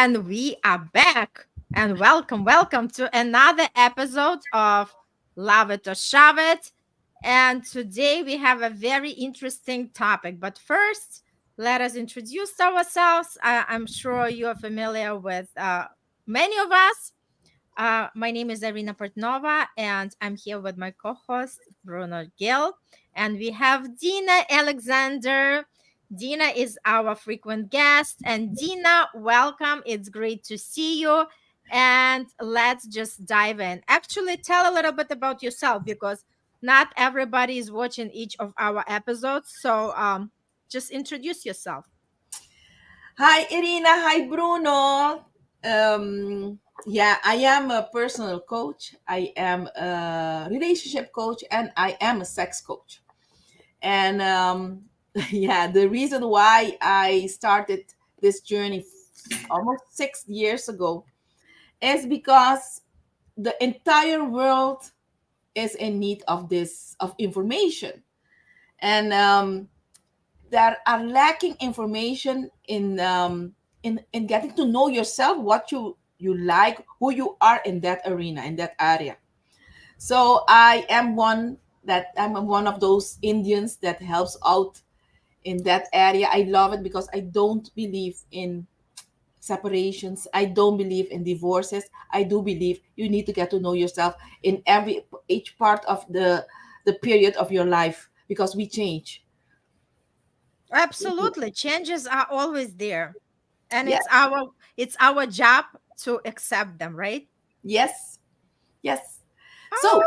And we are back. And welcome to another episode of Love It or Shove It. And today we have a very interesting topic. But first, let us introduce ourselves. I'm sure you are familiar with many of us. My name is Irina Portnova, and I'm here with my co-host Bruno Gill, and we have Dina Alexander. Dina is our frequent guest, and Dina, welcome. It's great to see you. And let's just dive in. Actually, tell a little bit about yourself because not everybody is watching each of our episodes. So, just introduce yourself. Hi, Irina. Hi, Bruno. I am a personal coach. I am a relationship coach, and I am a sex coach. And the reason why I started this journey almost 6 years ago is because the entire world is in need of this of information, and that are lacking information in getting to know yourself, what you like, who you are in that arena, in that area. So I'm one of those Indians that helps out in that area. I love it because I don't believe in separations. I don't believe in divorces. I do believe you need to get to know yourself in every each part of the period of your life, because we change. Absolutely, changes are always there, and Yes, it's our job to accept them, right? yes, yes. So,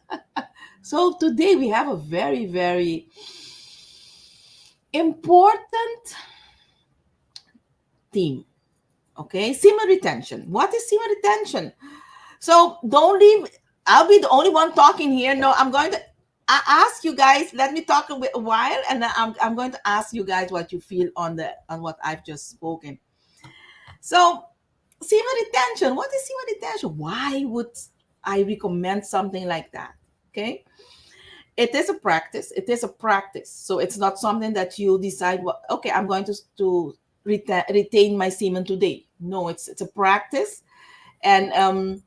Oh, so today we have a very, very important theme. Okay, semen retention. What is semen retention? So don't leave. I'll be the only one talking here. No, I'm going to ask you guys. Let me talk a while, and then I'm going to ask you guys what you feel on what I've just spoken. So, semen retention. What is semen retention? Why would I recommend something like that? Okay, it is a practice. It is a practice. So it's not something that you decide. Well, okay, I'm going to retain my semen today. No, it's a practice, and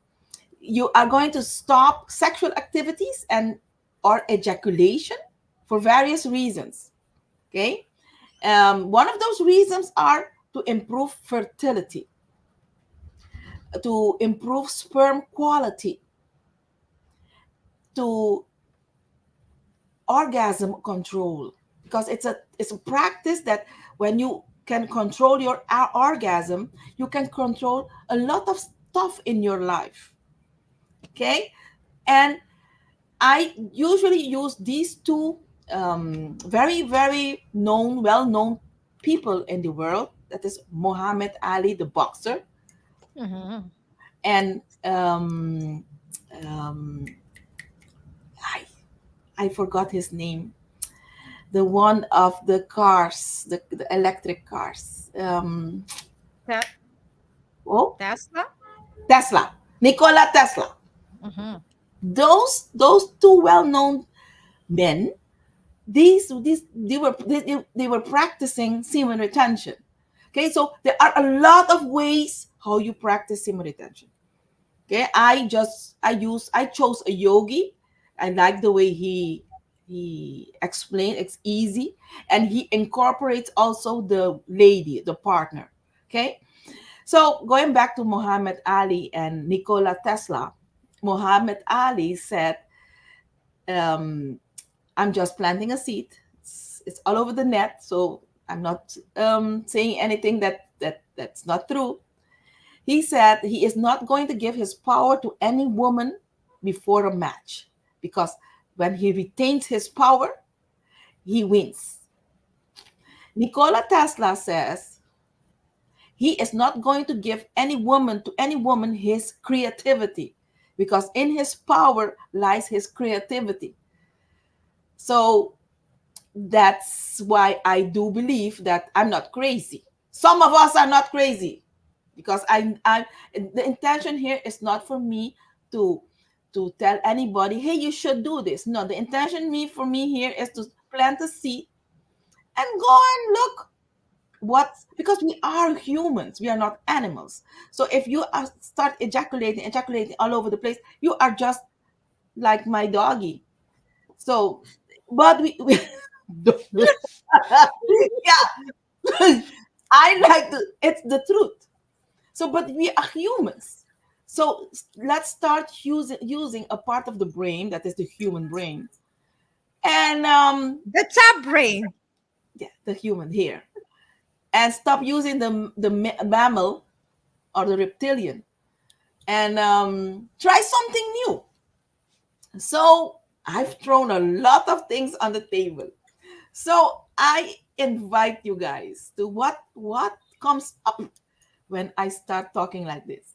you are going to stop sexual activities and or ejaculation for various reasons. Okay, one of those reasons are to improve fertility, to improve sperm quality, to orgasm control, because it's a practice that when you can control your orgasm, you can control a lot of stuff in your life. Okay, and I usually use these two very, very well-known people in the world. That is Muhammad Ali, the boxer, mhm. and um, I I forgot his name. The one of the cars, the electric cars. Te- Oh, Tesla. Tesla, Nikola Tesla. Mhm. Those two well-known men, these they were practicing semen retention. Okay, so there are a lot of ways how you practice semen retention. Okay, I chose a yogi. I like the way he explained. It's easy, and he incorporates also the lady, the partner. Okay, so going back to Muhammad Ali and Nikola Tesla, Muhammad Ali said, um, I'm just planting a seed. It's all over the net, so I'm not saying anything that's not true. He said he is not going to give his power to any woman before a match, because when he retains his power, he wins. Nikola Tesla says he is not going to give any woman his creativity, because in his power lies his creativity. So that's why I do believe that I'm not crazy. Some of us are not crazy, because I the intention here is not for me to tell anybody, hey, you should do this. No, the intention me for me here is to plant a seed and go and look what, because we are humans, we are not animals. So if you start ejaculating all over the place, you are just like my doggy. So, but we yeah, I like it's the truth. So, but we are humans. So let's start using a part of the brain that is the human brain, and The top brain. yeah, the human here, and stop using the mammal or the reptilian, and try something new. So I've thrown a lot of things on the table. So I invite you guys to what comes up when I start talking like this.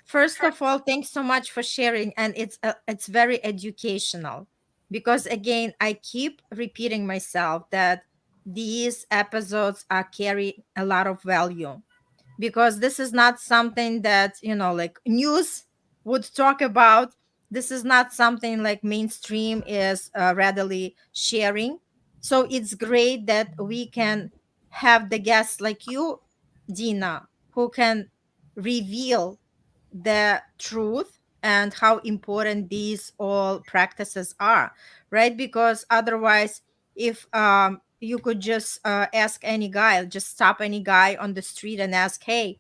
First of all, thanks so much for sharing, and it's very educational, because again, I keep repeating myself that these episodes are carry a lot of value, because this is not something that, like news would talk about. This is not something like mainstream is readily sharing. So it's great that we can have the guests like you, Dina, who can reveal the truth and how important these all practices are, right? Because otherwise, if you could just ask any guy, just stop any guy on the street and ask, hey,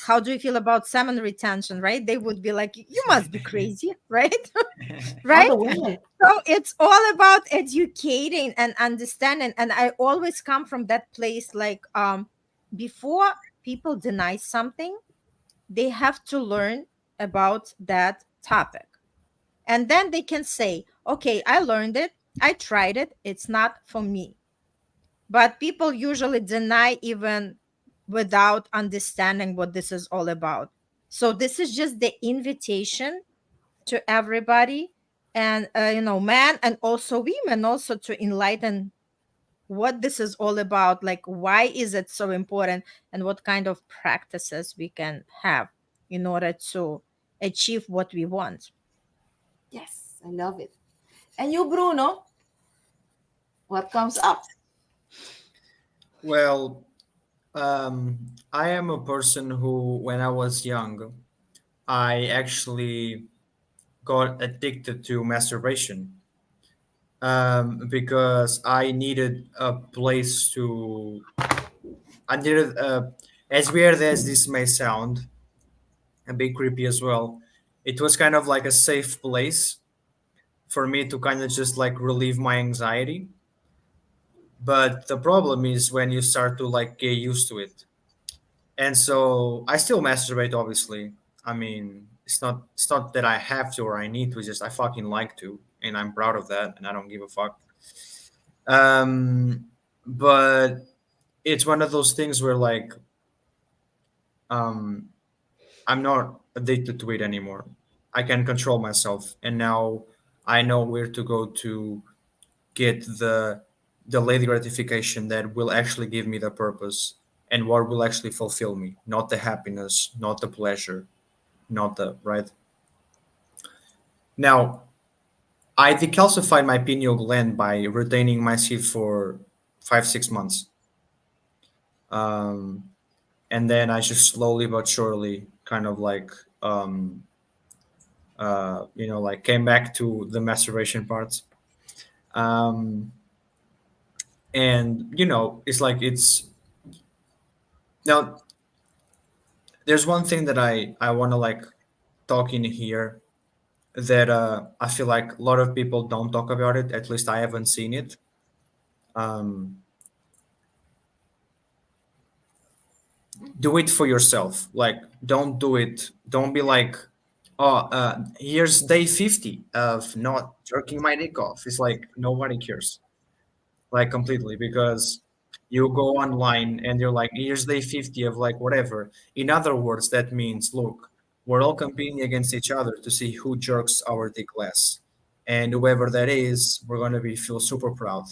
how do you feel about salmon retention, right? They would be like, you must be crazy, right? All the Right. way. So it's all about educating and understanding, and I always come from that place, like, before people deny something, they have to learn about that topic. And then they can say, okay, I learned it, I tried it, it's not for me. But people usually deny even without understanding what this is all about. So this is just the invitation to everybody, and man, and also women, also to enlighten what this is all about, like why is it so important, and what kind of practices we can have in order to achieve what we want. Yes, I love it. And you, Bruno, what comes up? Well, I am a person who, when I was young, I actually got addicted to masturbation, because I needed a place to. I needed, as weird as this may sound, a bit creepy as well. It was kind of like a safe place for me to kind of just like relieve my anxiety. But the problem is when you start to like get used to it. And so I still masturbate, obviously. I mean, it's not that I have to or I need to, it's just I fucking like to, and I'm proud of that, and I don't give a fuck. But it's one of those things where like, um I'm not addicted to it anymore. I can control myself, and now I know where to go to get the delayed gratification that will actually give me the purpose and what will actually fulfill me, not the happiness, not the pleasure, not the right. Now, I decalcified my pineal gland by retaining my seed for 5 6 months, um, and then I just slowly but surely kind of like, like came back to the masturbation parts. um, and it's like it's now there's one thing that I want to like talk in here, that I feel like a lot of people don't talk about it. At least I haven't seen it. Um, do it for yourself. Like, don't do it. Don't be like, oh, here's day 50 of not jerking my dick off. It's like nobody cares, like completely, because you go online and you're like, here's day 50 of like whatever. In other words, that means, look, we're all competing against each other to see who jerks our dick less, and whoever that is, we're going to be feel super proud.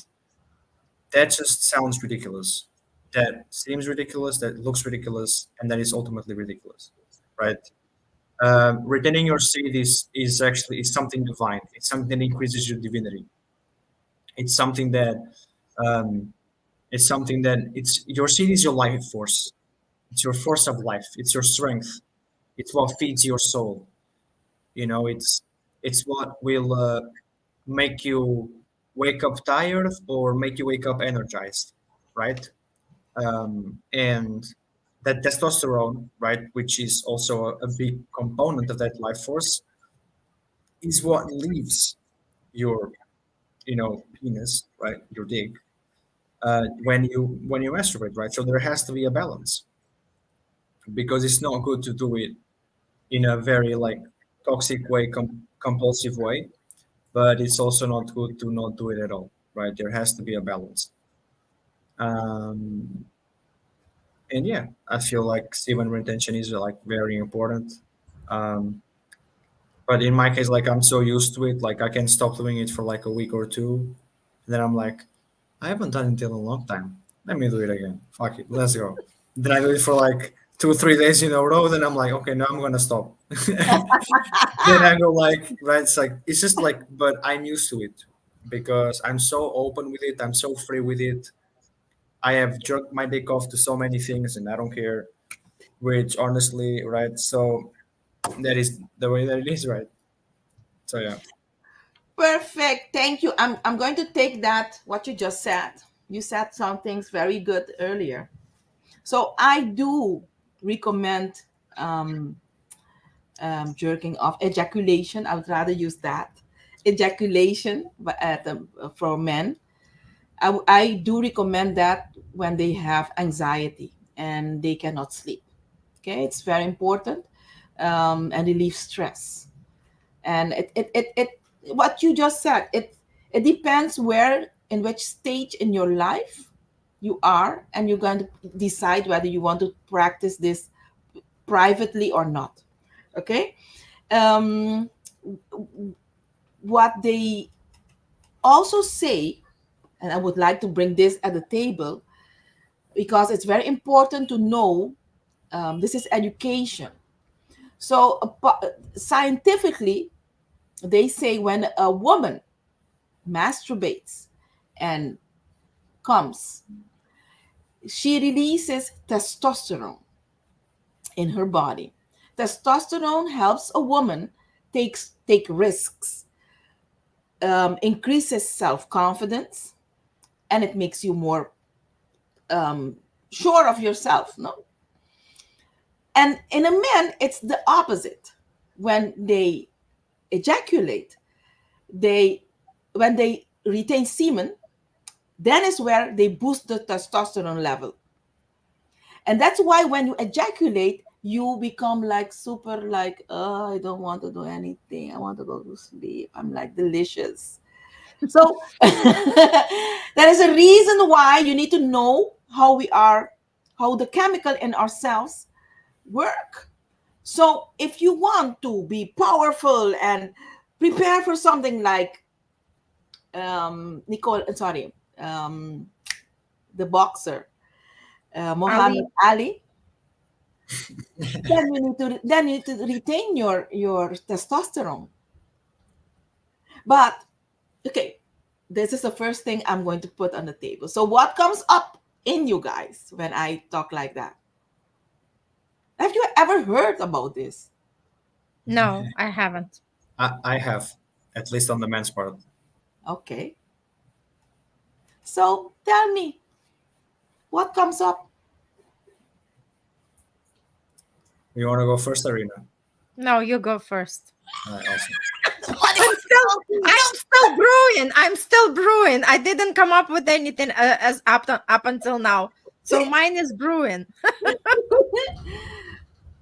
That just sounds ridiculous. That seems ridiculous, that looks ridiculous, and that is ultimately ridiculous, right? Retaining your seed is actually is something divine. It's something that increases your divinity. It's something that, um, It's something that it's your seed is your life force. It's your force of life. It's your strength. It's what feeds your soul. You know, it's what will make you wake up tired or make you wake up energized, right? And that testosterone, right, which is also a big component of that life force, is what leaves your, penis, right, your dick, when you masturbate, right? So there has to be a balance because it's not good to do it in a very like toxic way, compulsive way, but it's also not good to not do it at all, right? There has to be a balance. Um, and yeah, I feel like semen retention is like very important. Um, but in my case, like I'm so used to it, like I can stop doing it for like a week or two. Then I'm like, I haven't done it in a long time. Let me do it again. Fuck it, let's go. Then I do it for like 2 3 days in a row. Then I'm like, okay, now I'm gonna stop. Then I go like, right? It's like it's just like, but I'm used to it because I'm so open with it. I'm so free with it. I have jerked my dick off to so many things, and I don't care. Which honestly, right? So that is the way that it is, right? So yeah. Perfect. Thank you. I'm going to take that, what you just said. You said some things very good earlier. So I do recommend um, jerking off, ejaculation. I would rather use that. Ejaculation for men. I do recommend that when they have anxiety and they cannot sleep. Okay, it's very important and relieve stress. And it what you just said, it depends where, in which stage in your life you are, and you're going to decide whether you want to practice this privately or not. Okay. um what they also say, and I would like to bring this at the table because it's very important to know, this is education. So scientifically, they say when a woman masturbates and comes, she releases testosterone in her body. Testosterone helps a woman take risks, increases self confidence, and it makes you more sure of yourself. No, and in a man, it's the opposite. When they ejaculate, they when they retain semen, then is where they boost the testosterone level. And that's why when you ejaculate, you become like super like, oh, I don't want to do anything. I want to go to sleep. I'm like delicious. So that is a reason why you need to know how the chemical in ourselves work. So if you want to be powerful and prepare for something like the boxer, Muhammad Ali. Ali, then you need to retain your testosterone. But okay, this is the first thing I'm going to put on the table. So what comes up in you guys when I talk like that? Have you ever heard about this? No, I haven't. I have, at least on the men's part. Okay. So tell me, what comes up? You want to go first, Arena? No, you go first. Awesome. What I'm still, I'm still brewing. I'm still brewing. I didn't come up with anything as up until now. So mine is brewing.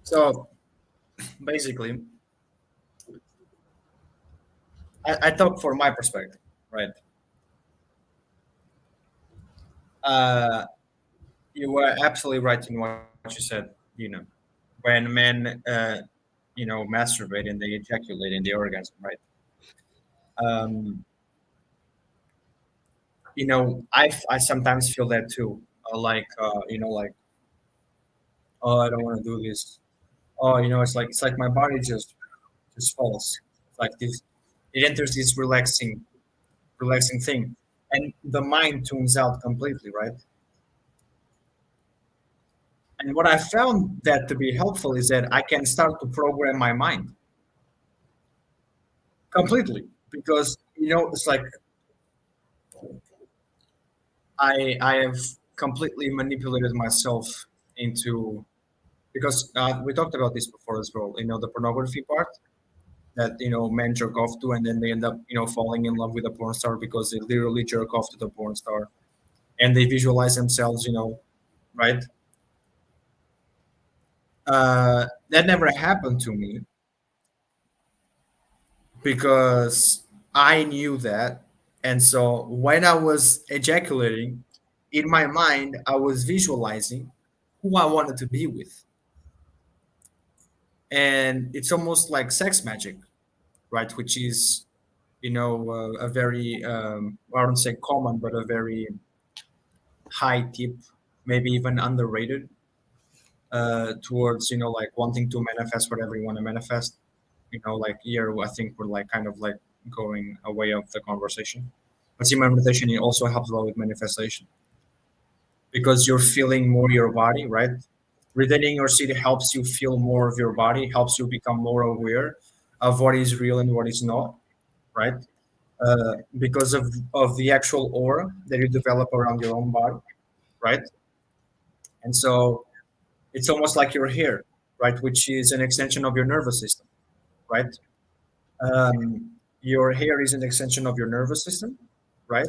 So basically, I talk for my perspective, right? Uh, you were absolutely right in what you said. When men, masturbate and they ejaculate in the orgasm, right? Um, I sometimes feel that too. Like, oh, I don't want to do this. Oh, it's like my body just falls. It's like this. It enters this relaxing thing, and the mind tunes out completely, right? And what I found that to be helpful is that I can start to program my mind completely because it's like I have completely manipulated myself into because we talked about this before as well. The pornography part that men jerk off to, and then they end up falling in love with a porn star because they literally jerk off to the porn star and they visualize themselves, right? That never happened to me because I knew that, and so when I was ejaculating, in my mind, I was visualizing who I wanted to be with, and it's almost like sex magic, right? Which is a very I don't say common, but a very high tip, maybe even underrated, towards like wanting to manifest whatever you want to manifest. Like here I think we're like kind of like going away of the conversation, but see, meditation, it also helps a lot with manifestation because you're feeling more your body, right? Retaining your seed helps you feel more of your body, helps you become more aware of what is real and what is not, right? Because of the actual aura that you develop around your own body, right? And so it's almost like your hair, right? Which is an extension of your nervous system, right? Your hair is an extension of your nervous system, right?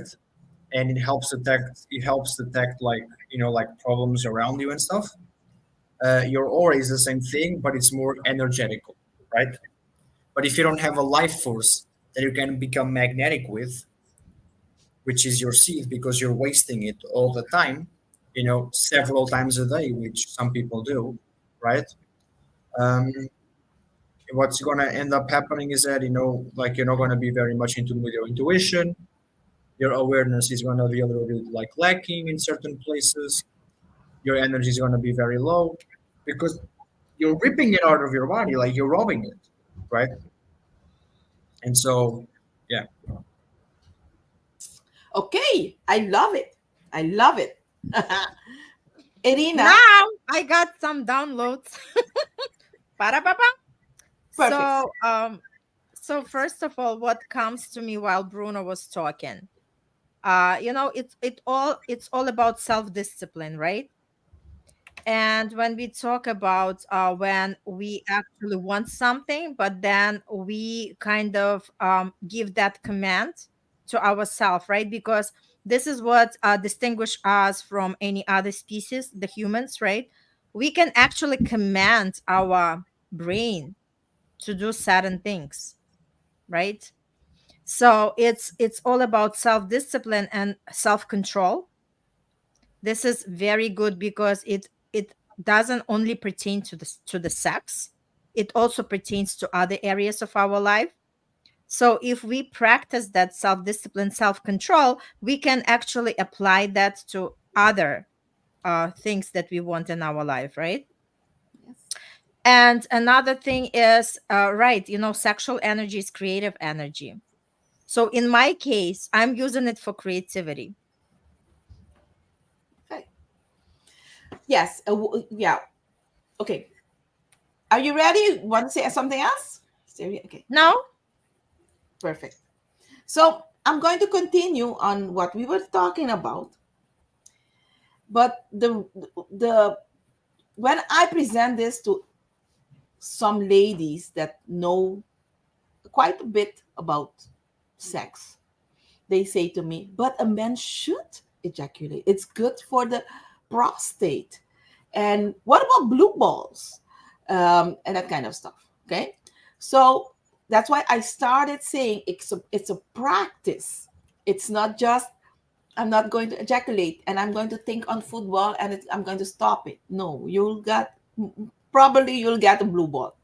And it helps detect like like problems around you and stuff. Your aura is the same thing, but it's more energetical, right? But if you don't have a life force that you can become magnetic with, which is your seed, because you're wasting it all the time, several times a day, which some people do, right? Um, what's going to end up happening is that like you're not going to be very much into with your intuition. Your awareness is going to be a little bit like lacking in certain places. Your energy is going to be very low because you're ripping it out of your body, like you're robbing it, right? And so, yeah. Okay, I love it. I love it. Irina, Now I got some downloads. Ba-da-ba-ba. perfect. So first of all, what comes to me while Bruno was talking, it's all about self-discipline, right? And when we talk about when we actually want something, but then we kind of give that command to ourselves, right? Because this is what distinguish us from any other species, the humans, right? We can actually command our brain to do certain things, right? So it's all about self-discipline and self-control. This is very good because it doesn't only pertain to the sex, it also pertains to other areas of our life. So if we practice that self-discipline, self-control, we can actually apply that to other things that we want in our life, right? Yes. And another thing is, right, sexual energy is creative energy. So in my case, I'm using it for creativity. Okay. Yes. Yeah. Okay. Are you ready? Want to say something else? Okay. No. Perfect. So I'm going to continue on what we were talking about, but the when I present this to some ladies that know quite a bit about sex, they say to me, but a man should ejaculate. It's good for the prostate. And what about blue balls? And that kind of stuff. Okay. So that's why I started saying it's a practice. It's not just I'm not going to ejaculate and I'm going to think on football and I'm going to stop it. No, you'll get a blue ball.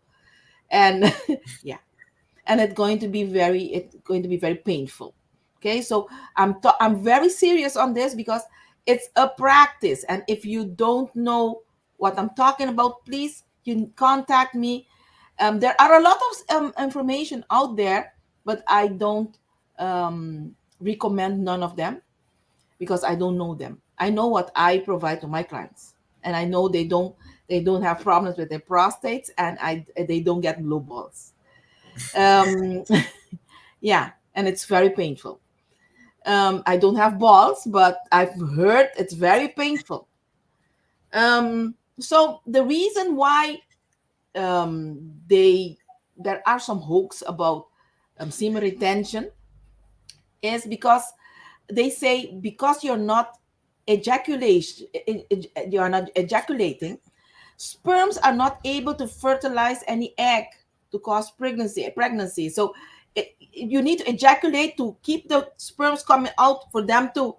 And yeah, and it's going to be very painful. Okay, so I'm very serious on this because it's a practice, and if you don't know what I'm talking about, please you contact me. There are a lot of information out there, but I don't recommend none of them because I don't know them. I know what I provide to my clients. and I know they don't have problems with their prostates, and they don't get blue balls. Um, yeah, and it's very painful. I don't have balls, but I've heard it's very painful. So the reason why they there are some hoax about semen retention is because they say because you're not ejaculating, sperms are not able to fertilize any egg to cause pregnancy. So you need to ejaculate to keep the sperms coming out for them to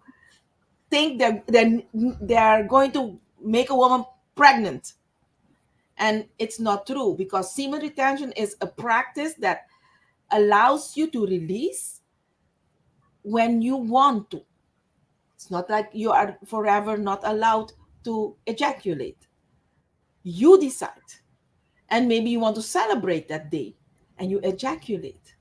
think they're going to make a woman pregnant. And it's not true, because semen retention is a practice that allows you to release when you want to. It's not like you are forever not allowed to ejaculate. You decide. And maybe you want to celebrate that day and you ejaculate.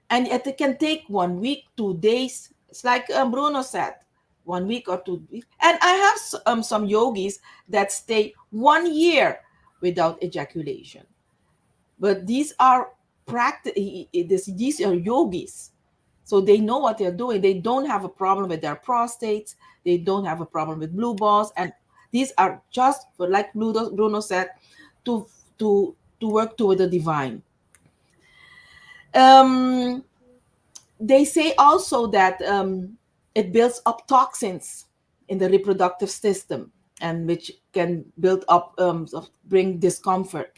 And it can take 1 week, 2 days. It's like Bruno said, 1 week or 2 weeks. And I have some yogis that stay 1 year without ejaculation. But these are these are yogis. So they know what they're doing. They don't have a problem with their prostates. They don't have a problem with blue balls. And these are just for, like Bruno said, to to work toward the divine. Um, they say also that it builds up toxins in the reproductive system, and which can build up, bring discomfort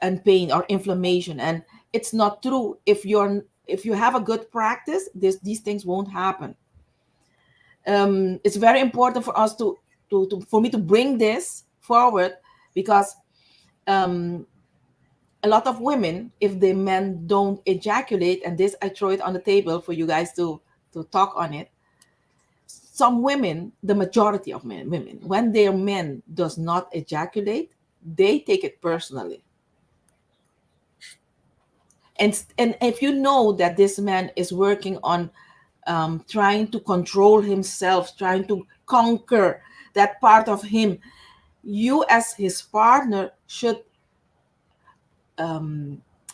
and pain or inflammation. And it's not true. If you have a good practice, these things won't happen. It's very important for us for me to bring this forward, because a lot of women, if the men don't ejaculate, and this I throw it on the table for you guys to talk on it. Some women, the majority of women, when their men does not ejaculate, they take it personally. And if you know that this man is working on trying to control himself, trying to conquer that part of him, you as his partner should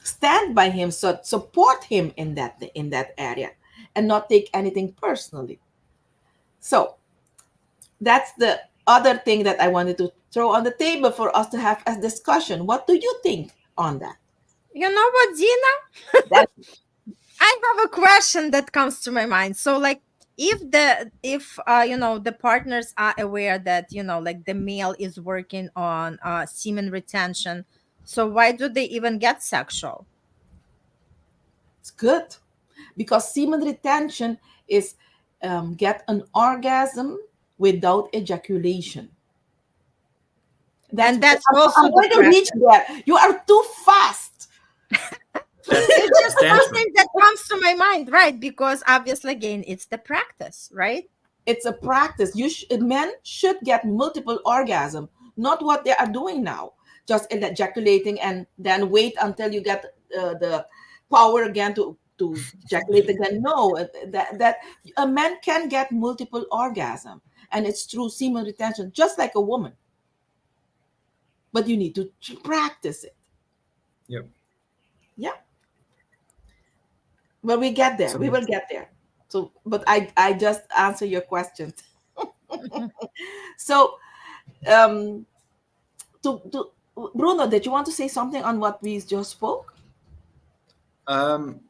stand by him, so support him in that area, and not take anything personally. So that's the other thing that I wanted to throw on the table for us to have a discussion. What do you think on that? You know what, Dina? That I have a question that comes to my mind. So, like, if the partners are aware that, like, the male is working on semen retention, so why do they even get sexual? it's good, because semen retention is get an orgasm without ejaculation. And that's I'm also the going to reach there. You are too fast. it's just Tantrum. something that comes to my mind, right? Because obviously, again, it's the practice, right? It's a practice. Men should get multiple orgasm, not what they are doing now, just ejaculating and then wait until you get the power again to ejaculate again. No, that a man can get multiple orgasm, and it's through semen retention, just like a woman. But you need to practice it. Yep. Yeah, but we get there. So We will get there. So, but I just answer your questions. So, um, to Bruno, did you want to say something on what we just spoke? um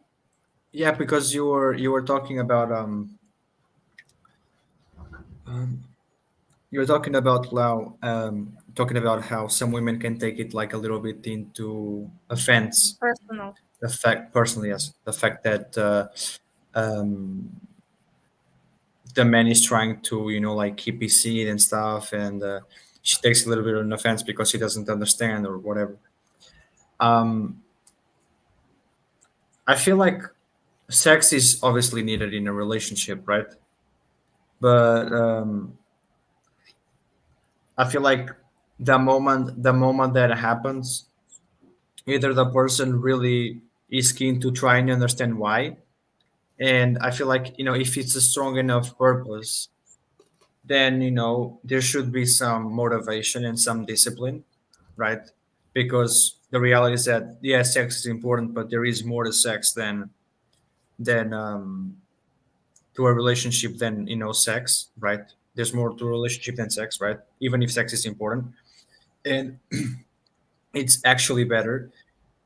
yeah, because you were talking about um you were talking about how some women can take it like a little bit into offense, Personal. the fact personally, yes, the fact that um the man is trying to, like, keep his seed and stuff, and she takes a little bit of an offense because she doesn't understand or whatever. um I feel like sex is obviously needed in a relationship, right? But I feel like the moment that happens, either the person really is keen to try and understand why, and I feel like, if it's a strong enough purpose, then there should be some motivation and some discipline, right? Because the reality is that, yeah, sex is important, but there is more to sex than to a relationship than sex, right? There's more to a relationship than sex, right? Even if sex is important, and it's actually better.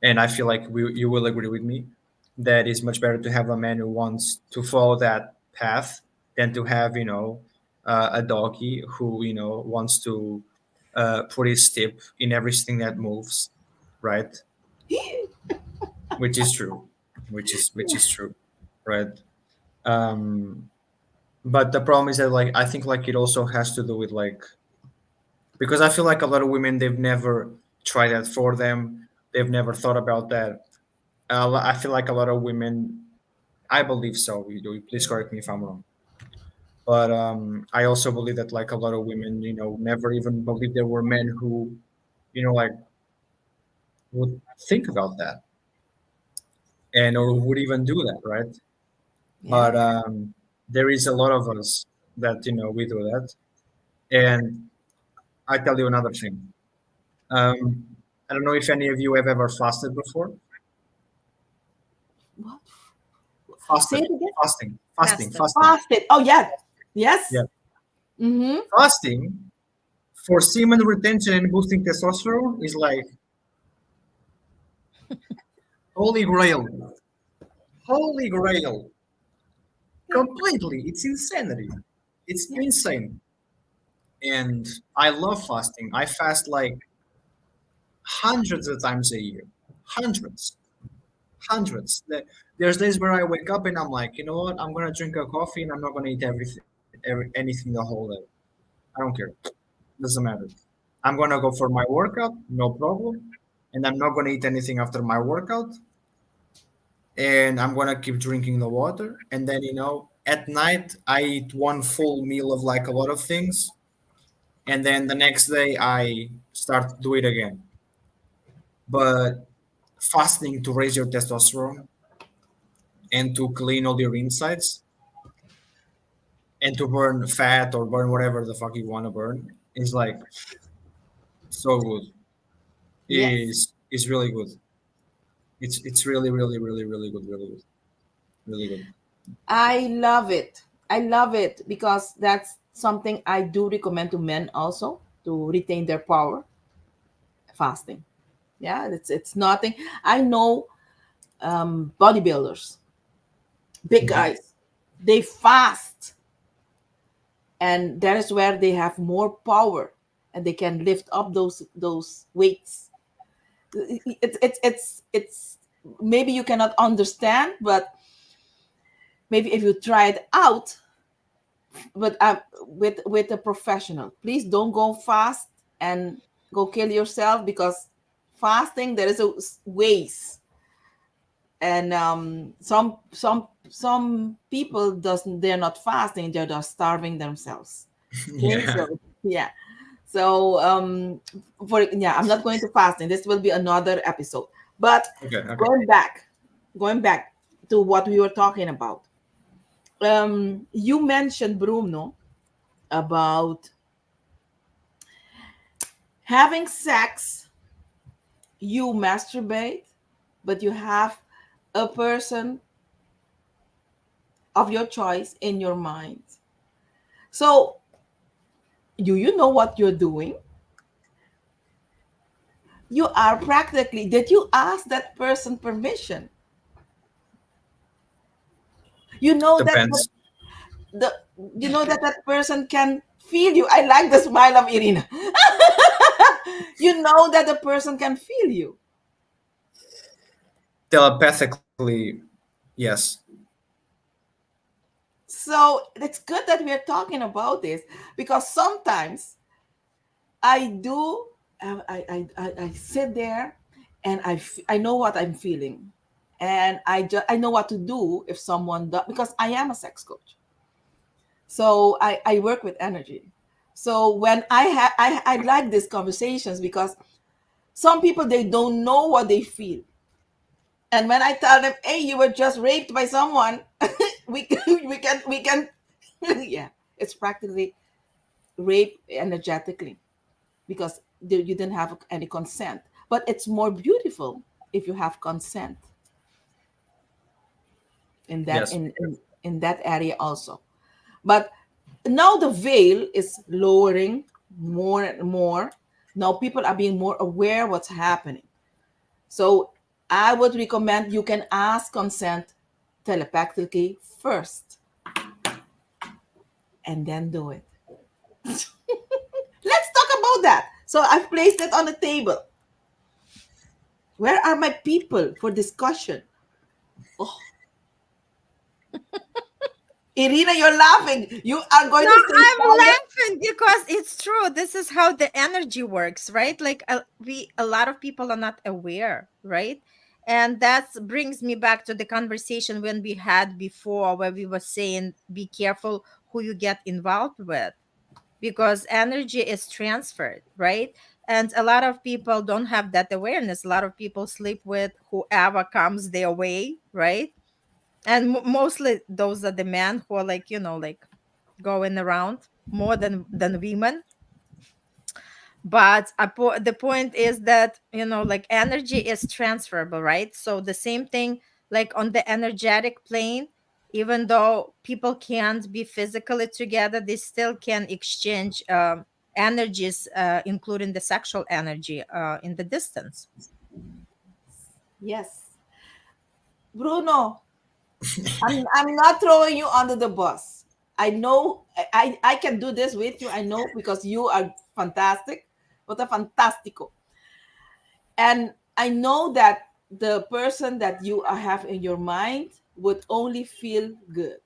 And I feel like you will agree with me that it's much better to have a man who wants to follow that path than to have a doggy who wants to put his tip in everything that moves, right? Which is true, which is true, right? Um, but the problem is that, like, I think like it also has to do with, like, because I feel like a lot of women, they've never tried that for them. They've never thought about that. I feel like a lot of women, I believe so. Please correct me if I'm wrong. But I also believe that, like, a lot of women, never even believe there were men who, like, would think about that and or would even do that, right? Yeah. But there is a lot of us that we do that. And I tell you another thing. Um, I don't know if any of you have ever fasted before. What? Say Fasted, it again. Fasted. fasting. Fasted. Oh yeah. Yeah, Yes. Mm-hmm. fasting for semen retention and boosting testosterone is like holy grail. Holy grail. Completely. It's insanity. It's Yeah. insane. And I love fasting. I fast like hundreds of times a year. Hundreds. Hundreds. There's days where I wake up and I'm like, you know what? I'm gonna drink a coffee and I'm not gonna eat anything the whole day. I don't care. Doesn't matter. I'm gonna go for my workout, no problem. And I'm not gonna eat anything after my workout. And I'm gonna keep drinking the water. And then, at night I eat one full meal of like a lot of things. And then the next day I start to do it again. But fasting to raise your testosterone and to clean all your insides and to burn fat or burn whatever the fuck you want to burn is like so good. Yes. Is really good. It's really really really really good, really good, really good. I love it. I love it because that's something I do recommend to men also to retain their power. Fasting. Yeah, it's nothing. I know bodybuilders, big Mhm. guys. They fast, and that is where they have more power, and they can lift up those weights. It's maybe you cannot understand, but maybe if you try it out, but with a professional, please don't go fast and go kill yourself because fasting there is a ways, and some people doesn't they're not fasting, they're just starving themselves. Okay, Yeah. so yeah. So for yeah, I'm not going to fasting. This will be another episode. But Okay. Okay. going back to what we were talking about. You mentioned, Bruno, about having sex, you masturbate, but you have a person of your choice in your mind. So, do you know what you're doing? You are practically, did you ask that person permission? You know that Depends. the you know that that person can feel you. I like the smile of Irina. You know that the person can feel you. Telepathically, yes. So it's good that we are talking about this because sometimes I do. I sit there and I know what I'm feeling, and I know what to do if someone does, because I am a sex coach. So I work with energy. So when I like these conversations because some people they don't know what they feel, and when I tell them, "Hey, you were just raped by someone," we can yeah, it's practically. rape energetically because you didn't have any consent. But it's more beautiful if you have consent in that Yes. in that area also. But now the veil is lowering more and more. Now people are being more aware what's happening. So I would recommend you can ask consent telepathically first and then do it. Let's talk about that. So I've placed it on the table. Where are my people for discussion? Oh, Irina, you're laughing. You are going No, to stay I'm silent. laughing because it's true. This is how the energy works, right? Like a lot of people are not aware, right? And that brings me back to the conversation when we had before, where we were saying, be careful who you get involved with, because energy is transferred, right? And a lot of people don't have that awareness. A lot of people sleep with whoever comes their way, right? And mostly those are the men who are like, like going around more than women. But the point is that, like energy is transferable, right? So the same thing, like on the energetic plane, even though people can't be physically together, they still can exchange energies, including the sexual energy, in the distance. Yes. Bruno, I'm not throwing you under the bus. I know I can do this with you. I know because you are fantastic. What a fantastico. And I know that the person that you have in your mind would only feel good.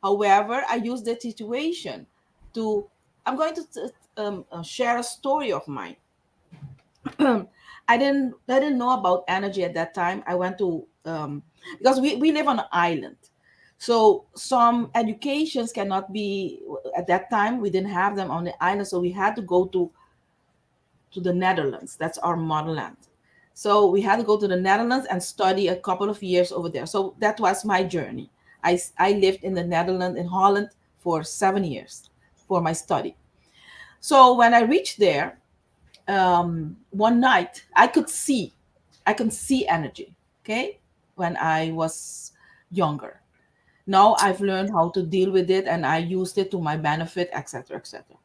However, I use the situation to, I'm going to share a story of mine. I didn't know about energy at that time. I went to because we live on an island. So some educations cannot be at that time we didn't have them on the island, so we had to go to the Netherlands. That's our motherland. So we had to go to the Netherlands and study a couple of years over there. So that was my journey. I lived in the Netherlands, in Holland, for 7 years for my study. So when I reached there, one night I could see energy. Okay, when I was younger. Now I've learned how to deal with it and I used it to my benefit, etc., etc.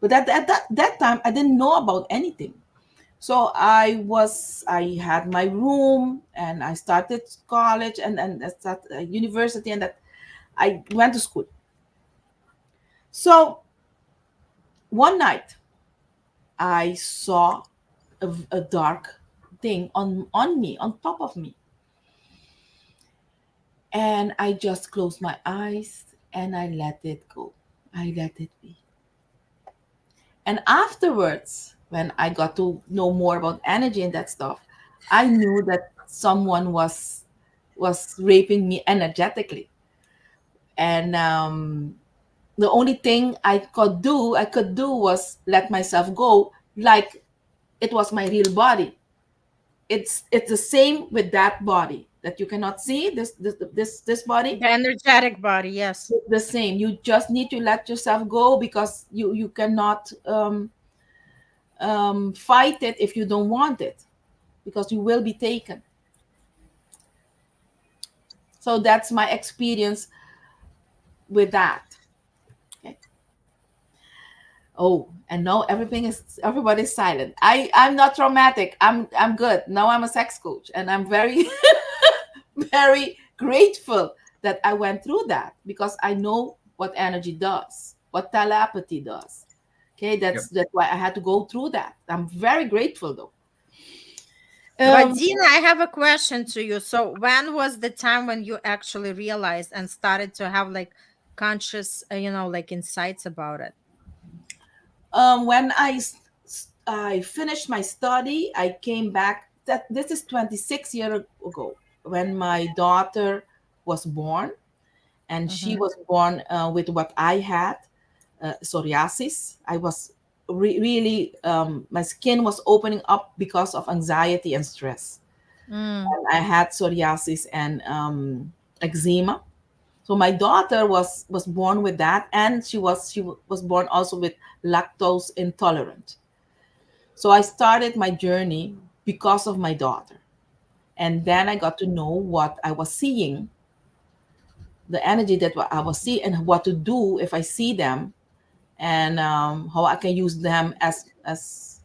But at that time I didn't know about anything. So I had my room and I started college and I started university, and that I went to school. So one night I saw a dark thing on me, on top of me, and I just closed my eyes and I let it go. I let it be. And afterwards, when I got to know more about energy and that stuff, I knew that someone was raping me energetically. And the only thing I could do was let myself go, like it was my real body. It's the same with that body that you cannot see. This body, The energetic body, yes. the same. You just need to let yourself go because you cannot fight it if you don't want it, because you will be taken. So that's my experience with that. Okay. Oh, and now everybody's silent. I'm not traumatic. I'm good. Now I'm a sex coach and I'm very very grateful that I went through that because I know what energy does, what telepathy does. Okay, Yep. that's why I had to go through that. I'm very grateful though. But Um, Dina, I have a question to you. So when was the time when you actually realized and started to have like conscious, like insights about it? when I finished my study, I came back. That this is 26 years ago when my daughter was born, and she Mm-hmm. was born with what I had, psoriasis. I was really my skin was opening up because of anxiety and stress. Mm. And I had psoriasis and eczema. So my daughter was born with that, and she was born also with lactose intolerant. So I started my journey because of my daughter. And then I got to know what I was seeing, the energy that I was seeing, and what to do if I see them, and how I can use them as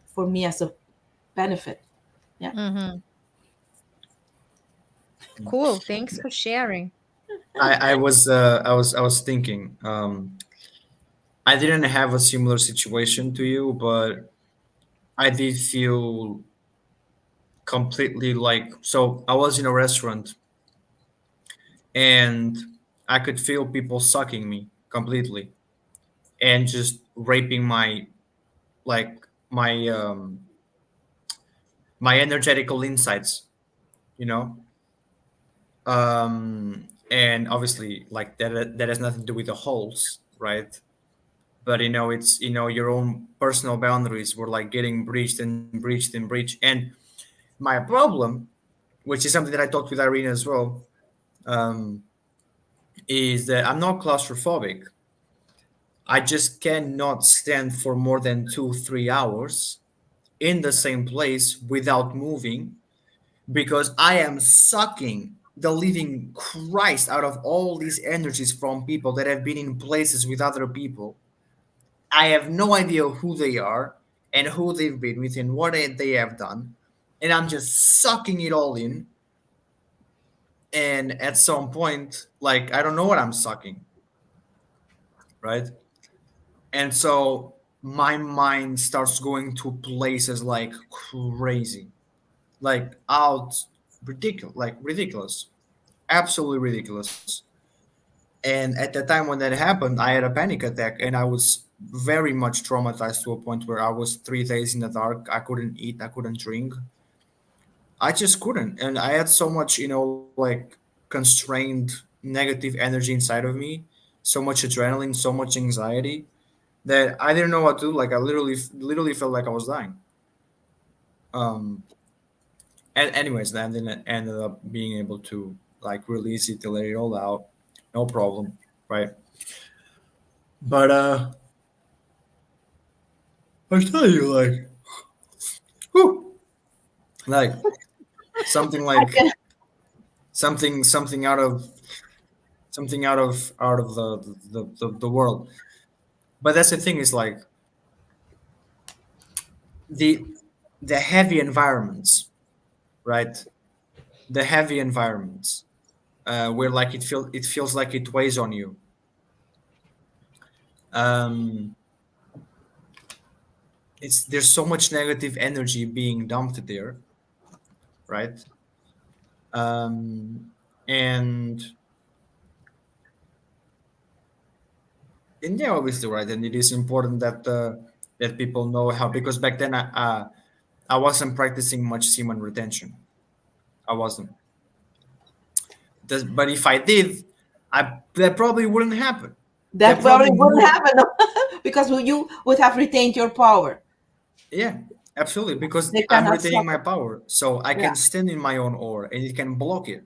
for me as a benefit. Yeah. Mm-hmm. Cool. Thanks for sharing. I was thinking. I didn't have a similar situation to you, but I did feel completely like, so I was in a restaurant and I could feel people sucking me completely and just raping my, like, my energetical insights, you know. And obviously, like, that has nothing to do with the holes, right? But it's your own personal boundaries were like getting breached and breached and breached. And my problem, which is something that I talked with Irina as well, um, is that I'm not claustrophobic. I just cannot stand for more than 2-3 hours in the same place without moving, because I am sucking the living Christ out of all these energies from people that have been in places with other people. I have no idea who they are and who they've been with and what they have done. And I'm just sucking it all in. And at some point, like, I don't know what I'm sucking, right? And so my mind starts going to places like crazy, like out ridiculous, like ridiculous, absolutely ridiculous. And at the time when that happened, I had a panic attack and I was very much traumatized to a point where I was 3 days in the dark. I couldn't eat, I couldn't drink. I just couldn't. And I had so much, like, constrained negative energy inside of me, so much adrenaline, so much anxiety, that I didn't know what to do. Like, I literally felt like I was dying. Um, and anyways, then it ended up being able to, like, release it, to let it all out, no problem, right? But I tell you, like, whew, like something I like can. something out of the world. But that's the thing, is like the the heavy environments, right? The heavy environments, where, like, it feels like it weighs on you. Um, there's so much negative energy being dumped there, right? Um, and yeah, obviously, right. And it is important that people know how, because back then I wasn't practicing much semen retention. I wasn't. But if I did, that probably wouldn't happen. That That probably probably wouldn't would. happen because you would have retained your power. Yeah, absolutely. Because They I'm cannot retaining stop my it. power, so I Yeah. can stand in my own aura, and it can block it.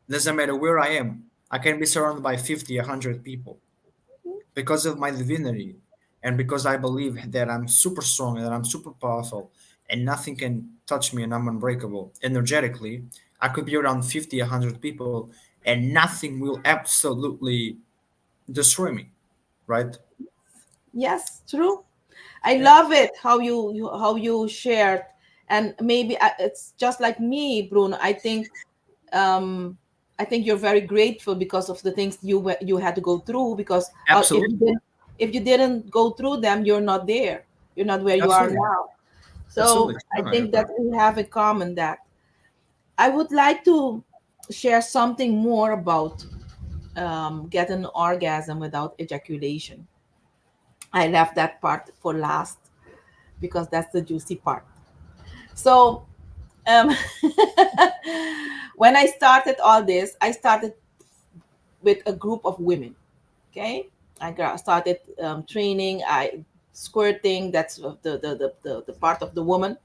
Doesn't matter where I am. I can be surrounded by 50, 100 people, because of my divinity, and because I believe that I'm super strong and that I'm super powerful, and nothing can touch me, and I'm unbreakable. Energetically, I could be around 50, 100 people, and nothing will absolutely destroy me, right? Yes, true. I Yeah, love it how you shared, and maybe it's just like me, Bruno. I think you're very grateful because of the things you had to go through. Because absolutely, if you didn't go through them, you're not there. You're not where you are absolutely, now. So absolutely. I No, I think that agree. we have in common that I would like to share something more about getting an orgasm without ejaculation. I left that part for last because that's the juicy part. So, um, when I started all this, I started with a group of women. Okay, started training. I squirting. That's the part of the woman,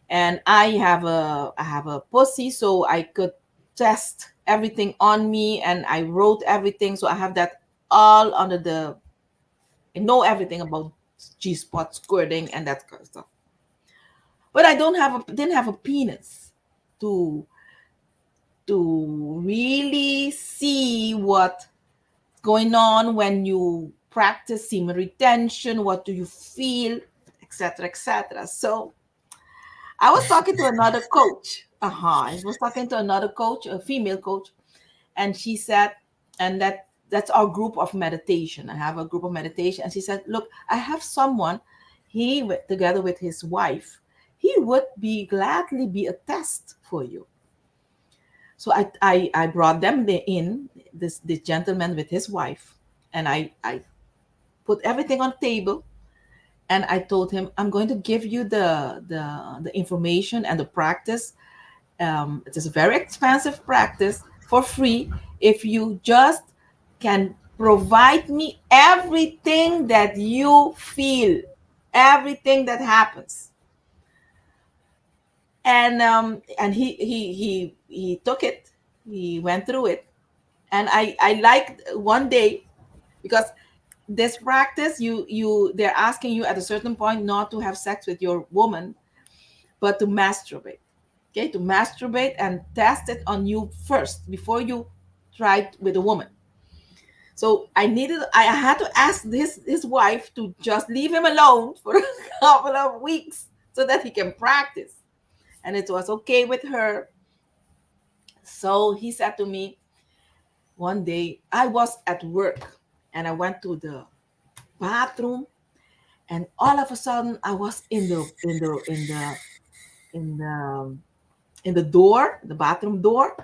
and I have a pussy, so I could test everything on me, and I wrote everything. So I have that all under the. I know everything about G spot squirting and that kind of stuff. But I don't have a didn't have a penis to really see what's going on when you practice semen retention. What do you feel, etc., etc. So I was talking to another coach. I was talking to another coach, a female coach, and she said, and that's our group of meditation. I have a group of meditation, and she said, "Look, I have someone. Together with his wife, he would be gladly be a test for you." So I brought them in, this gentleman with his wife, and I put everything on the table, and I told him, I'm going to give you the information and the practice. It is a very expensive practice for free if you just can provide me everything that you feel, everything that happens. And he took it. He went through it, and I liked one day, because this practice, they're asking you at a certain point not to have sex with your woman, but to masturbate. Okay, to masturbate and test it on you first before you try it with a woman. So I had to ask his wife to just leave him alone for a couple of weeks so that he can practice, and it was okay with her. So he said to me one day, I was at work and I went to the bathroom, and all of a sudden I was in the in the door, the bathroom door,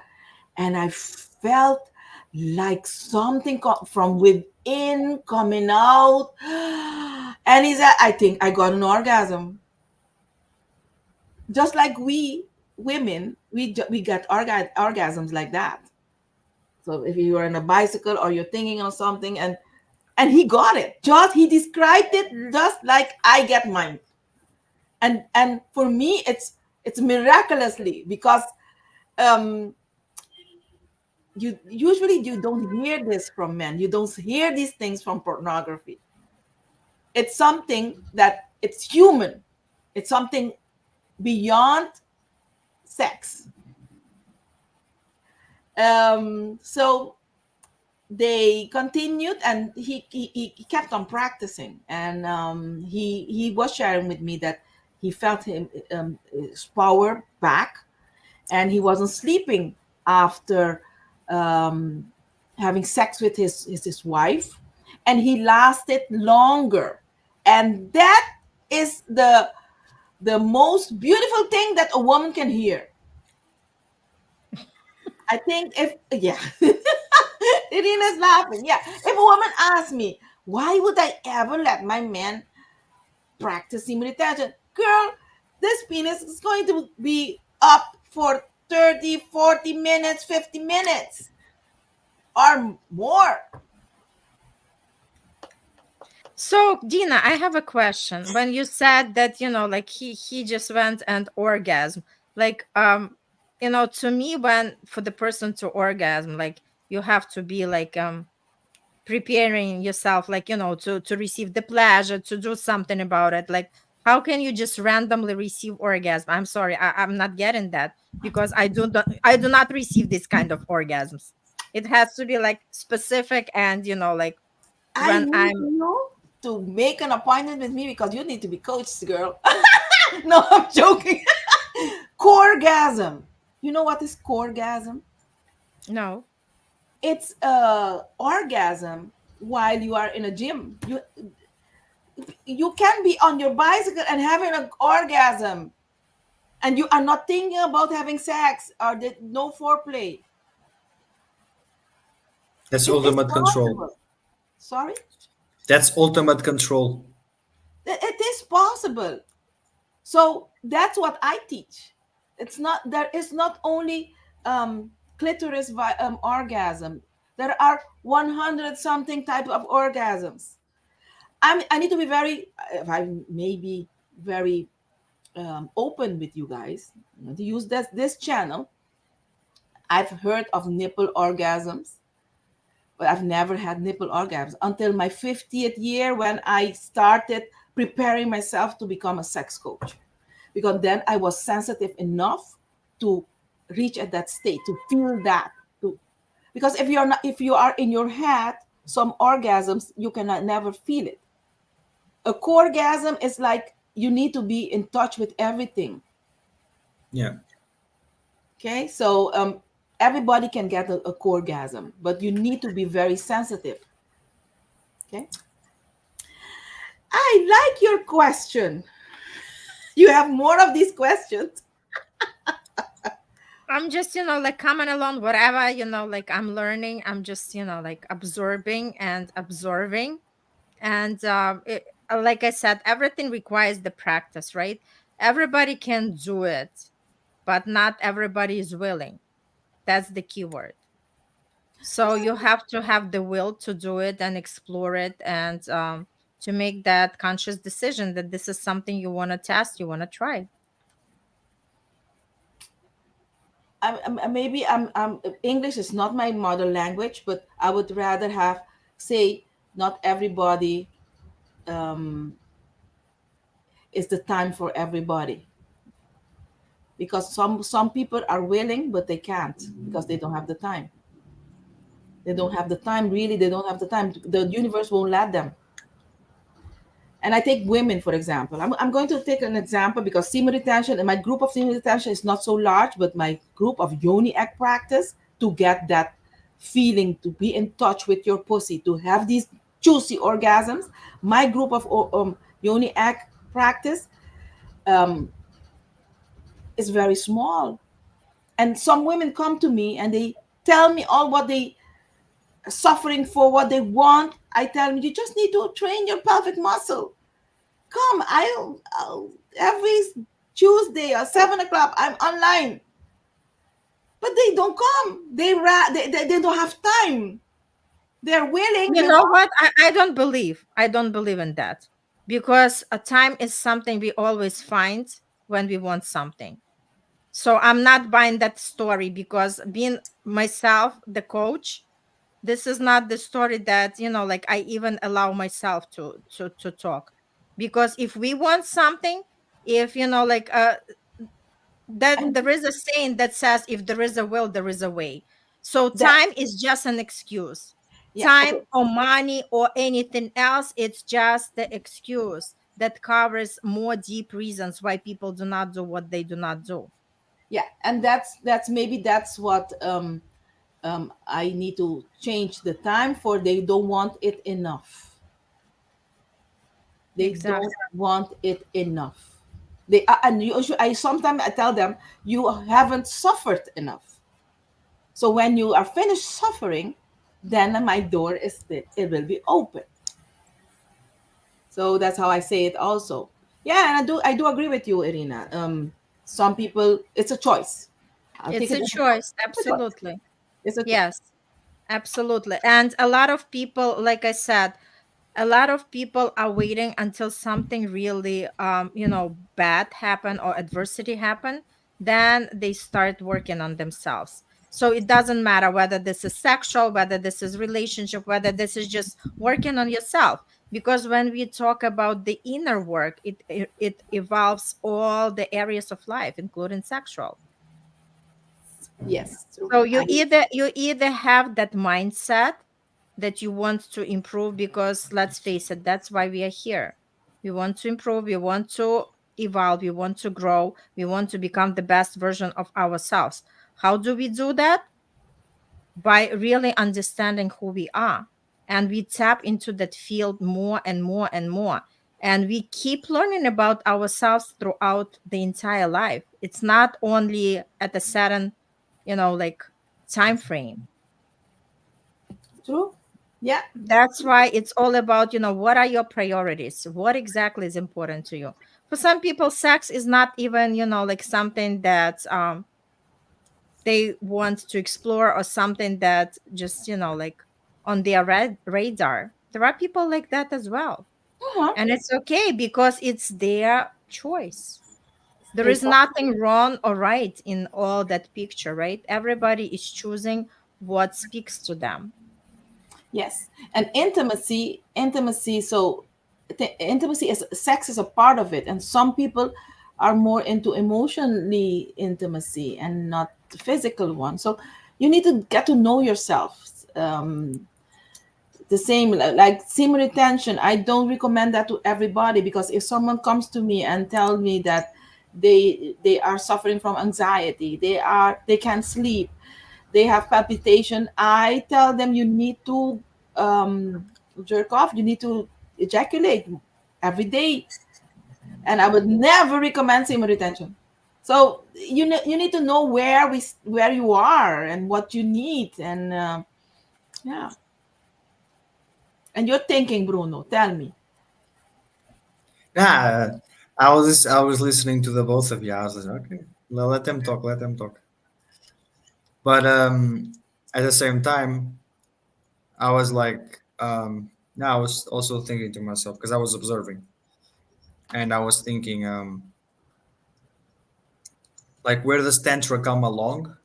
and I felt like something from within coming out. And he said, I think I got an orgasm. Just like we women, we get orgasms like that. So if you are on a bicycle or you're thinking of something, and he got it. Just he described it just like I get mine. And for me, it's miraculously, because um you don't hear this from men. You don't hear these things from pornography. It's something that it's human. It's something beyond sex. So they continued, and he kept on practicing, and he was sharing with me that he felt his power back, and he wasn't sleeping after um, having sex with his wife, and he lasted longer. And that is the most beautiful thing that a woman can hear. I think if yeah, Irina's laughing. Yeah, if a woman asks me, why would I ever let my man practice semen retention? Girl, this penis is going to be up for 30, 40 minutes, 50 minutes or more. So, Dina, I have a question. When you said that, like he just went and orgasm, like to me, when for the person to orgasm, like you have to be like preparing yourself, like to receive the pleasure, to do something about it. Like, how can you just randomly receive orgasm? I'm sorry, I'm not getting that, because I do not receive this kind of orgasms. It has to be like specific, and like I when need I'm you to make an appointment with me because you need to be coached, girl. No, I'm joking. Coregasm. You know what is coregasm? no. It's a orgasm while you are in a gym. You can be on your bicycle and having an orgasm, and you are not thinking about having sex or no foreplay. That's It is ultimate control. possible. Sorry? That's ultimate control. It is possible. So that's what I teach. It's not there is not only clitoris orgasm. There are 100 something type of orgasms. I need to be very, if I may be very open with you guys, to use this channel. I've heard of nipple orgasms, but I've never had nipple orgasms until my 50th year when I started preparing myself to become a sex coach. Because then I was sensitive enough to reach at that state, to feel that. To, because if you are in your head, some orgasms you cannot never feel it. A orgasm is like you need to be in touch with everything. Yeah. Okay, so everybody can get a orgasm, but you need to be very sensitive. Okay, I like your question. You have more of these questions. I'm just, like coming along, whatever, like I'm learning. I'm just, like absorbing and observing. And like I said, everything requires the practice, right? Everybody can do it, but not everybody is willing. That's the key word. So you have to have the will to do it and explore it, and to make that conscious decision that this is something you want to test, you want to try. Maybe English is not my mother language, but I would rather have say not everybody um, is the time for everybody, because some people are willing but they can't because they don't have the time. They don't have the time, really. They don't have the time. The universe won't let them. And I take women, for example. I'm going to take an example because semen retention, and my group of semen retention is not so large, but my group of yoni egg practice to get that feeling, to be in touch with your pussy, to have these juicy orgasms. My group of yoni egg practice um, is very small. And some women come to me and they tell me all what they are suffering for, what they want. I tell them, you just need to train your pelvic muscle. Come, I'll every Tuesday or 7 o'clock I'm online, but they don't come. They don't have time. They're willing. You They know want. what? I don't believe in that, because a time is something we always find when we want something. So I'm not buying that story, because being myself the coach, this is not the story that, like I even allow myself to talk. Because if we want something, if like that, And there is a saying that says, if there is a will, there is a way. So that, time is just an excuse. yeah, Time okay, or money or anything else, it's just the excuse that covers more deep reasons why people do not do what they do not do. yeah, and that's maybe that's what I need to change the time for. They don't want it enough. They Exactly. don't want it enough. And I sometimes I tell them you haven't suffered enough. So when you are finished suffering, then my door it will be open. So that's how I say it also. Yeah, and I do agree with you, Irina. Some people it's a choice. I'll take It's it a as a choice. choice, It's a choice. absolutely. It's a choice. Yes, absolutely. And a lot of people, like I said, a lot of people are waiting until something really bad happen or adversity happen, then they start working on themselves. So it doesn't matter whether this is sexual, whether this is relationship, whether this is just working on yourself. Because when we talk about the inner work, it evolves all the areas of life, including sexual. Yes, true. So you either have that mindset that you want to improve, because let's face it, that's why we are here. We want to improve, we want to evolve, we want to grow, we want to become the best version of ourselves. How do we do that? By really understanding who we are, and we tap into that field more and more and more, and we keep learning about ourselves throughout the entire life. It's not only at a certain like time frame. True. Yeah. That's why it's all about, what are your priorities? What exactly is important to you? For some people, sex is not even, like something that they want to explore, or something that just, like on their radar. There are people like that as well. Uh-huh. And it's okay, because it's their choice. There is nothing wrong or right in all that picture, right? Everybody is choosing what speaks to them. Yes, and intimacy. So, intimacy is sex is a part of it, and some people are more into emotionally intimacy and not the physical one. So, you need to get to know yourself. The same like semen retention. I don't recommend that to everybody, because if someone comes to me and tell me that they are suffering from anxiety, they can't sleep, they have palpitation, I tell them you need to um, jerk off, you need to ejaculate every day, and I would never recommend semen retention. So you need to know where you are and what you need, and yeah. And you're thinking, Bruno, tell me. Yeah, I was listening to the both of you. I was like, okay, let them talk, let them talk. But at the same time, I was like, now I was also thinking to myself because I was observing, and I was thinking, like, where does tantra come along,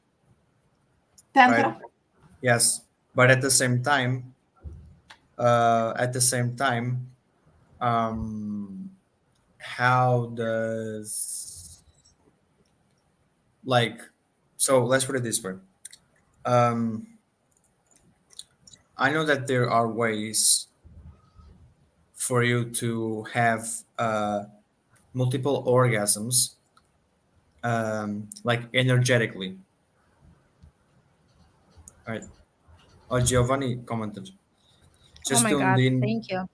right? Tantra. Yes, but at the same time, um, how does like, so let's put it this way. Um, I know that there are ways for you to have multiple orgasms, like energetically, right? Giovanni commented. Oh Just my tuned God. in. Thank you.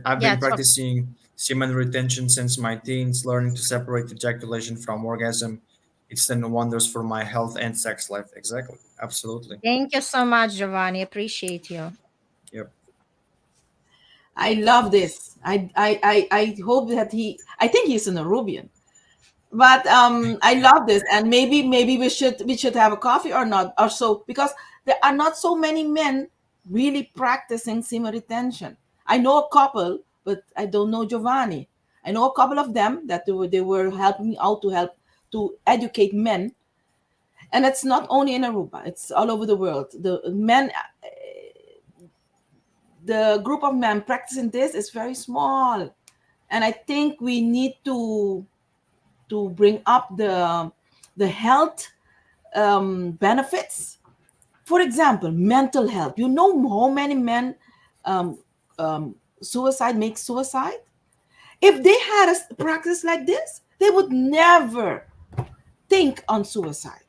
I've Yeah. been practicing semen retention since my teens, learning to separate ejaculation from orgasm. It's done wonders for my health and sex life. Exactly. Absolutely. Thank you so much, Giovanni. Appreciate you. Yep. I love this. I hope that I think he's an Arubian. But I love this, and maybe we should have a coffee or not or so, because there are not so many men really practicing semen retention. I know a couple, but I don't know Giovanni. I know a couple of them that they were helping me out to help to educate men, and it's not only in Aruba; it's all over the world. The group of men practicing this is very small, and I think we need to bring up the health benefits. For example, mental health. You know how many men um, make suicide? If they had a practice like this, they would never think on suicide,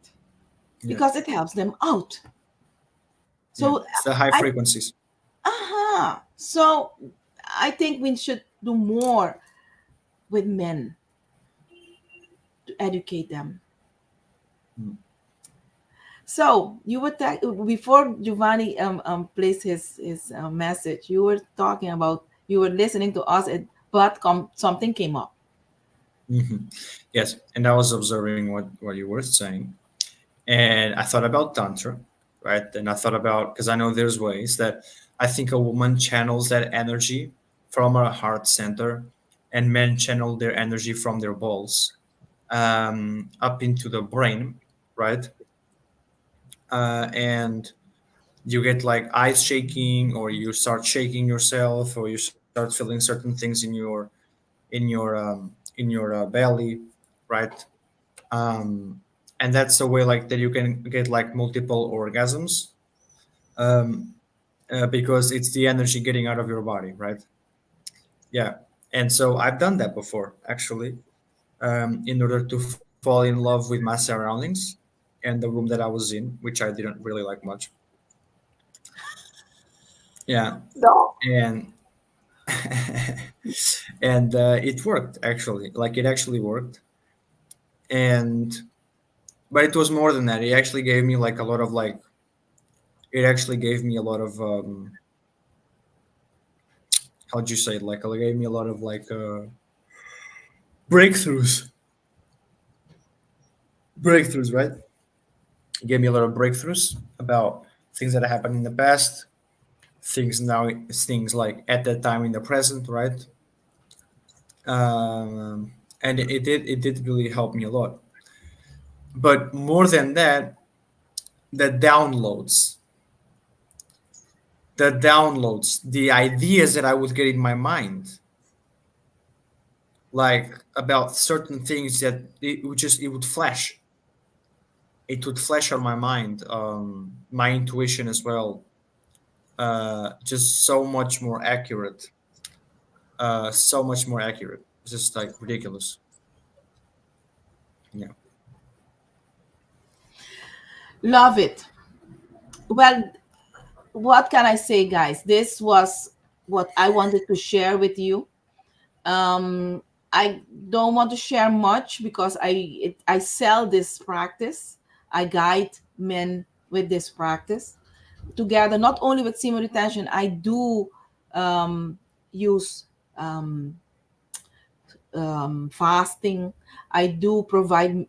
Yeah. because it helps them out. Yeah. So It's the high I frequencies. so I think we should do more with men to educate them. Mm. So you were before Giovanni placed his message. You were talking about, you were listening to us, but something came up. Mhm. Yes. And I was observing what you were saying. And I thought about Tantra, right? And I thought about, because I know there's ways that I think a woman channels that energy from her heart center, and men channel their energy from their balls up into the brain, right? And you get like eyes shaking, or you start shaking yourself, or you start feeling certain things in your belly, right? um, and that's a way like that you can get like multiple orgasms, um, because it's the energy getting out of your body, right? Yeah. And so I've done that before, actually, in order to fall in love with my surroundings and the room that I was in, which I didn't really like much. Yeah. No. And and it worked, actually, like it actually worked. And but it was more than that. It actually gave me like a lot of like it actually gave me a lot of how'd you say it? Like it gave me a lot of like breakthroughs. Breakthroughs, right? It gave me a lot of breakthroughs about things that happened in the past, things like at that time in the present, right? and it did really help me a lot. But more than that, the downloads, the ideas that I would get in my mind, like about certain things that it would flash on my mind, my intuition as well, just so much more accurate. It's just like ridiculous. Yeah. Love it. Well, what can I say, guys? This was what I wanted to share with you. I don't want to share much because I sell this practice. I guide men with this practice together, not only with semen retention. I do use fasting. I do provide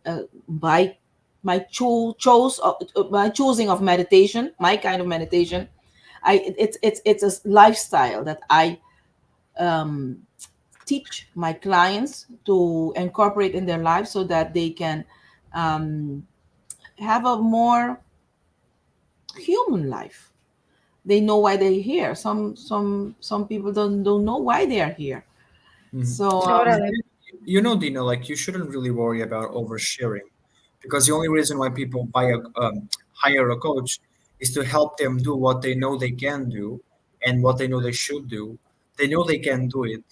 by my choosing of meditation, my kind of meditation. It's a lifestyle that I um, teach my clients to incorporate in their lives so that they can um, have a more human life. They know why they're here. Some people don't know why they are here. Mhm. So Totally. Dina, like you shouldn't really worry about oversharing, because the only reason why people hire a coach is to help them do what they know they can do and what they know they should do. They know they can do it,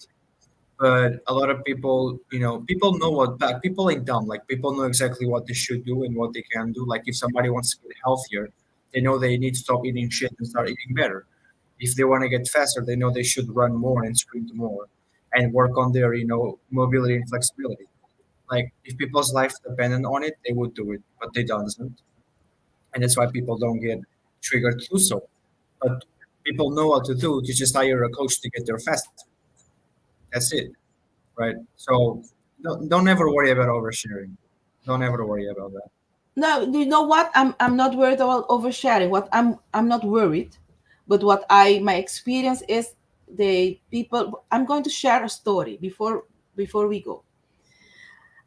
but a lot of people, people know people ain't dumb. Like people know exactly what they should do and what they can do. Like if somebody wants to get healthier, they know they need to stop eating shit and start eating better. If they want to get faster, they know they should run more and sprint more and work on their, mobility and flexibility. Like if people's life depended on it, they would do it, but they don't. And that's why people don't get triggered to do so. But people know what to do. You just hire a coach to get there faster. That's it, right? So don't ever worry about oversharing. Don't ever worry about that. no, you know what? I'm not worried about oversharing. What I'm not worried, but what I my experience is the people. I'm going to share a story before we go.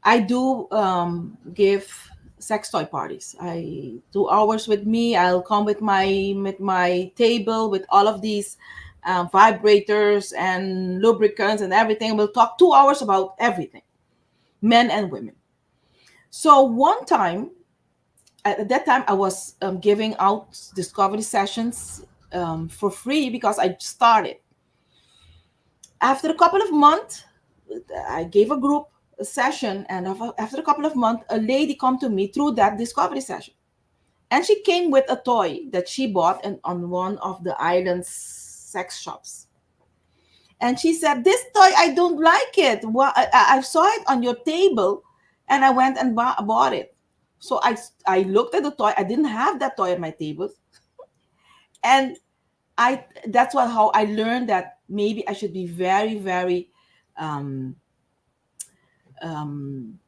I do give sex toy parties. I 2 hours with me. I'll come with my table with all of these vibrators and lubricants and everything. We'll talk 2 hours about everything, men and women. So one time, at that time, I was giving out discovery sessions for free because I started. After a couple of months, I gave a group a session, and after a couple of months, a lady come to me through that discovery session, and she came with a toy that she bought on one of the island's sex shops. And she said, "This toy, I don't like it. Well, I saw it on your table, and I went and bought it." So I looked at the toy. I didn't have that toy at my table, and I that's what how I learned that maybe I should be very very um, um,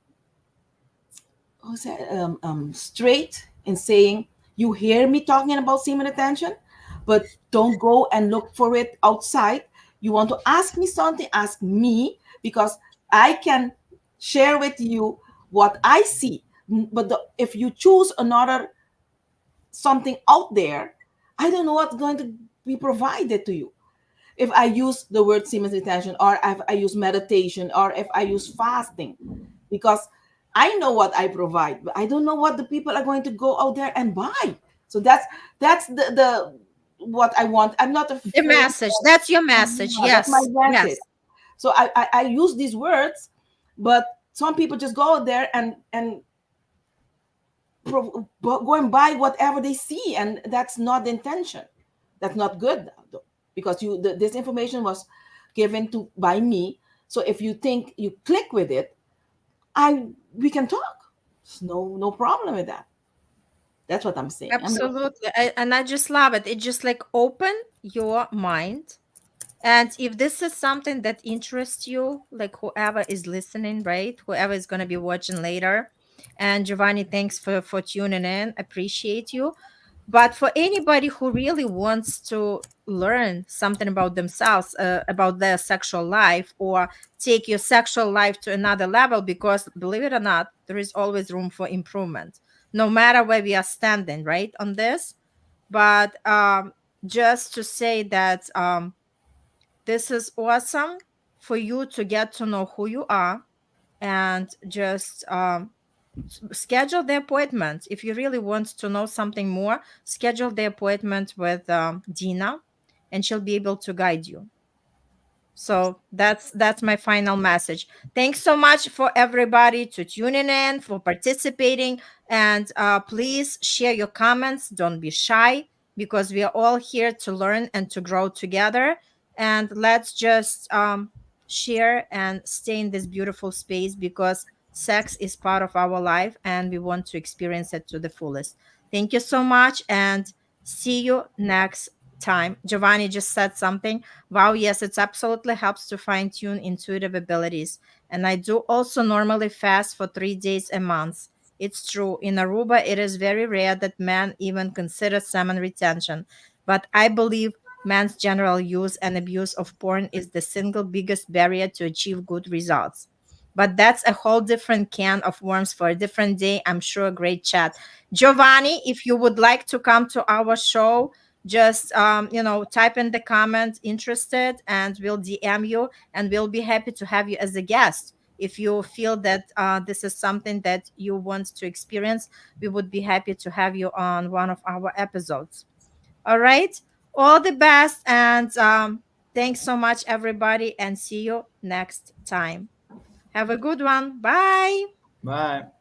straight in saying, "You hear me talking about semen attention, but don't go and look for it outside. You want to ask me something, ask me, because I can share with you what I see. But if you choose another something out there, I don't know what's going to be provided to you. If I use the word semen retention, or if I use meditation, or if I use fasting, because I know what I provide, but I don't know what the people are going to go out there and buy. So that's the what I want. I'm not The afraid. message. That's your message. That's my Yes. message. Yes. So I use these words, but some people just go out there and go and buy whatever they see, and that's not the intention. That's not good, though, because this information was given to by me. So if you think you click with it, I we can talk. There's no problem with that. That's what I'm saying. I'm not, Absolutely. And I just love it. It just like open your mind. And if this is something that interests you, like whoever is listening, right? Whoever is going to be watching later. And Giovanni, thanks for tuning in. Appreciate you. But for anybody who really wants to learn something about themselves, about their sexual life, or take your sexual life to another level, because believe it or not, there is always room for improvement, no matter where we are standing, right, on this. But just to say that this is awesome for you to get to know who you are, and just schedule the appointment. If you really want to know something more, schedule the appointment with Dina, and she'll be able to guide you. So that's my final message. Thanks so much for everybody to tuning in, for participating, and please share your comments. Don't be shy, because we are all here to learn and to grow together. And let's just share and stay in this beautiful space, because sex is part of our life and we want to experience it to the fullest. Thank you so much, and see you next time. Giovanni just said something. Wow, yes, it absolutely helps to fine tune intuitive abilities. And I do also normally fast for 3 days a month. It's true. In Aruba, it is very rare that men even consider semen retention. But I believe men's general use and abuse of porn is the single biggest barrier to achieve good results. But that's a whole different can of worms for a different day. I'm sure a great chat. Giovanni, if you would like to come to our show, just type in the comment interested, and we'll DM you, and we'll be happy to have you as a guest. If you feel that this is something that you want to experience, we would be happy to have you on one of our episodes. All right, all the best, and thanks so much, everybody, and see you next time. Have a good one. Bye. Bye.